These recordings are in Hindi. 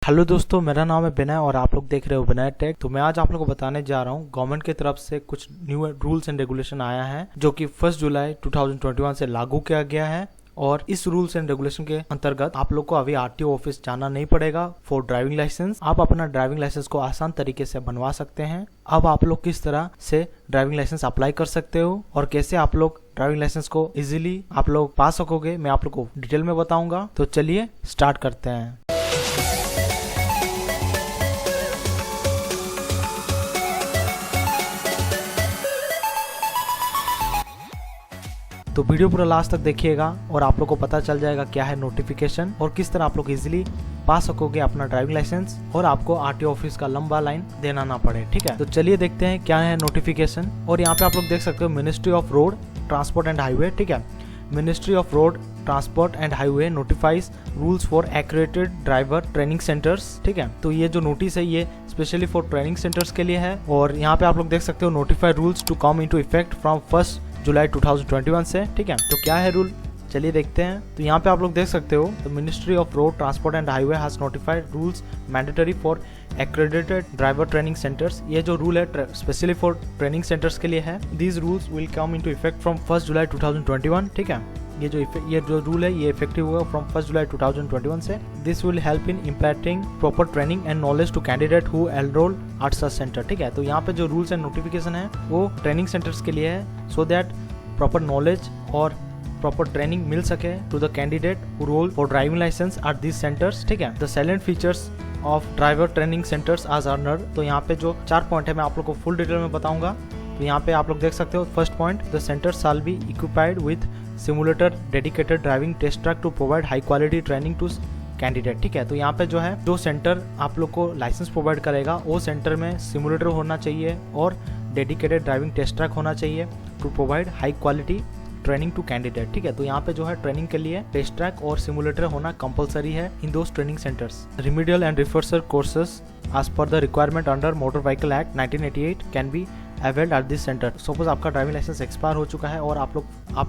हेलो दोस्तों, मेरा नाम है विनय और आप लोग देख रहे हो विनय टेक। तो मैं आज आप लोगों को बताने जा रहा हूँ गवर्नमेंट की तरफ से कुछ न्यू रूल्स एंड रेगुलेशन आया है जो कि 1 जुलाई 2021 से लागू किया गया है। और इस रूल्स एंड रेगुलेशन के अंतर्गत आप लोग को अभी आरटीओ ऑफिस जाना नहीं पड़ेगा फॉर ड्राइविंग लाइसेंस। आप अपना ड्राइविंग लाइसेंस को आसान तरीके से बनवा सकते हैं। अब आप लोग किस तरह से ड्राइविंग लाइसेंस अप्लाई कर सकते हो और कैसे आप लोग ड्राइविंग लाइसेंस को इजीली आप लोग पा सकोगे, मैं आप लोग को डिटेल में बताऊंगा। तो चलिए स्टार्ट करते हैं। तो वीडियो पूरा लास्ट तक देखिएगा और आप लोग को पता चल जाएगा क्या है नोटिफिकेशन और किस तरह आप लोग इजीली पा सकोगे अपना ड्राइविंग लाइसेंस और आपको आरटीओ ऑफिस का लंबा लाइन देना ना पड़े। ठीक है, तो चलिए देखते हैं क्या है नोटिफिकेशन। और यहाँ पे आप लोग देख सकते हो ministry of road transport and highway. ठीक है, ministry of road transport and highway notifies rules for accredited driver training centres. ठीक है, तो ये जो नोटिस है ये स्पेशली फॉर ट्रेनिंग सेंटर्स के लिए है। और यहाँ पे आप लोग देख सकते हो notified rules to come into effect from 1 जुलाई 2021 से। ठीक है, तो क्या है रूल, चलिए देखते हैं। तो यहाँ पे आप लोग देख सकते हो the ministry of road transport and highway has notified rules mandatory for accredited driver training centres. ये जो रूल है स्पेशली फॉर ट्रेनिंग सेंटर्स के लिए है। These rules will come into effect from 1 जुलाई 2021। ठीक है, ये जो रूल है ये इफेक्टिव होगा फ्रॉम 1 जुलाई 2021 से। This will help in implementing proper training and knowledge to candidate who enrol at such centre. ठीक है, तो यहाँ पे जो रूल्स एंड नोटिफिकेशन है वो ट्रेनिंग सेंटर्स के लिए है सो दैट प्रॉपर नॉलेज और प्रॉपर ट्रेनिंग मिल सके to the candidate who roll for driving licence at this centres. ठीक है, the salient features of driver training centres as earner. तो यहाँ पे जो 4 पॉइंट है मैं आप लोग को फुल डिटेल में बताऊंगा। तो यहाँ पे आप लोग देख सकते हो first point, the centre shall be equipped with simulator dedicated driving test track to provide high quality training to candidate. ठीक है, तो यहाँ पे जो है जो सेंटर आप लोग को लाइसेंस प्रोवाइड करेगा वो सेंटर में सिमुलेटर होना चाहिए और डेडिकेटेड ड्राइविंग टेस्ट ट्रैक होना चाहिए to provide high quality training to candidate. ठीक है, तो यहाँ पे जो है ट्रेनिंग के लिए टेस्ट ट्रैक और सिमुलेटर होना कंपलसरी है in those training centres. Remedial and refresher courses as per the requirement under motor vehicle act 1988 can be availed at this centre. Suppose आपका ड्राइविंग लाइसेंस एक्सपायर हो चुका है और आप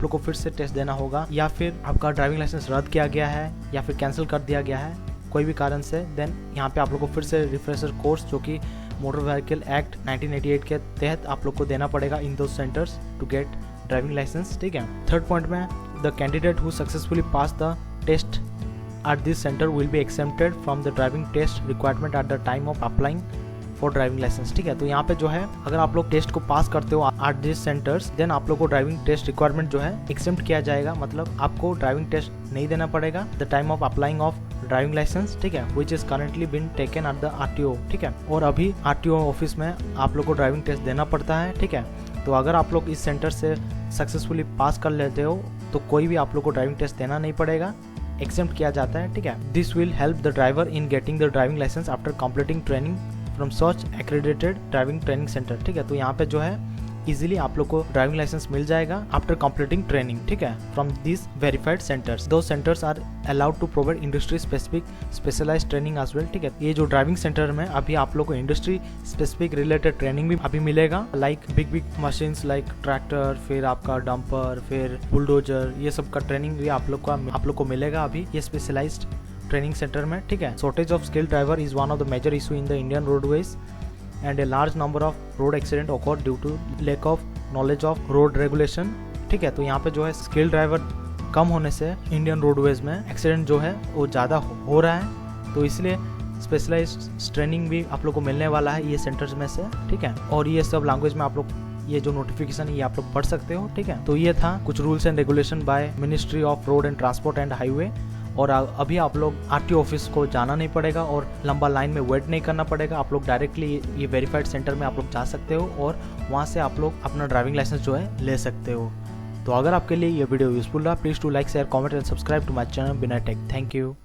लोग को फिर से टेस्ट देना होगा, या फिर आपका ड्राइविंग लाइसेंस रद्द किया गया है या फिर कैंसिल कर दिया गया है कोई भी कारण से, देन यहाँ पे आप लोग को फिर से रिफ्रेशर कोर्स जो कि मोटर व्हीकल एक्ट 1988 के तहत आप लोग को देना पड़ेगा in those centres to get driving licence. ठीक है, थर्ड पॉइंट में the candidate who successfully pass the test at this centre will be exempted from the driving test requirement at the time of applying for driving licence. ठीक है, तो यहाँ पे जो है अगर आप लोग टेस्ट को पास करते हो एट दिस सेंटर्स देन आप लोग को ड्राइविंग टेस्ट रिक्वायरमेंट जो है एक्सेप्ट किया जाएगा, मतलब आपको ड्राइविंग टेस्ट नहीं देना पड़ेगा the time of applying of driving licence. ठीक है, which is currently been taken at the RTO. ठीक है, और अभी आरटीओ ऑफिस में आप लोग को ड्राइविंग टेस्ट देना पड़ता है। ठीक है, तो अगर आप लोग इस सेंटर से सक्सेसफुली पास कर लेते हो तो कोई भी आप लोग को ड्राइविंग टेस्ट देना नहीं पड़ेगा, एक्सेप्ट किया जाता है। ठीक है, this will help the driver in getting the driving licence after completing training from such accredited driving training centre. ठीक है, तो यहाँ पे जो है इजीली आप लोग को ड्राइविंग लाइसेंस मिल जाएगा आफ्टर कंप्लीटिंग ट्रेनिंग। ठीक है, from this verified centres. Those centres are allowed to provide industry specific specialised training as well. ठीक है, ये जो ड्राइविंग सेंटर में अभी आप लोग को इंडस्ट्री स्पेसिफिक रिलेटेड ट्रेनिंग भी अभी मिलेगा, like big machines like tractor, फिर आपका डंपर, फिर बुलडोजर, ये सब का ट्रेनिंग भी आप लोग को मिलेगा अभी ये स्पेशलाइज्ड ट्रेनिंग सेंटर में। ठीक है, shortage of skilled driver is one of the major issue in the Indian roadways and a large number of road accident occur due to lack of knowledge of road regulation। ठीक है, तो यहाँ पे जो है स्किल ड्राइवर कम होने से इंडियन रोडवेज में एक्सीडेंट जो है वो ज़्यादा हो रहा है, तो इसलिए स्पेशलाइज्ड ट्रेनिंग भी आप लोग को मिलने वाला है ये सेंटर्स में से। ठीक है, और ये सब लैंग्वेज में आप लोग ये जो नोटिफिकेशन है ये आप लोग पढ़ सकते हो। ठीक है, तो ये था कुछ rules and regulation by ministry of road and transport and highway. और अभी आप लोग आरटीओ ऑफिस को जाना नहीं पड़ेगा और लंबा लाइन में वेट नहीं करना पड़ेगा। आप लोग डायरेक्टली ये वेरीफाइड सेंटर में आप लोग जा सकते हो और वहाँ से आप लोग अपना ड्राइविंग लाइसेंस जो है ले सकते हो। तो अगर आपके लिए ये वीडियो यूजफुल रहा please to like share comment and subscribe to my channel Vinay tech. Thank you.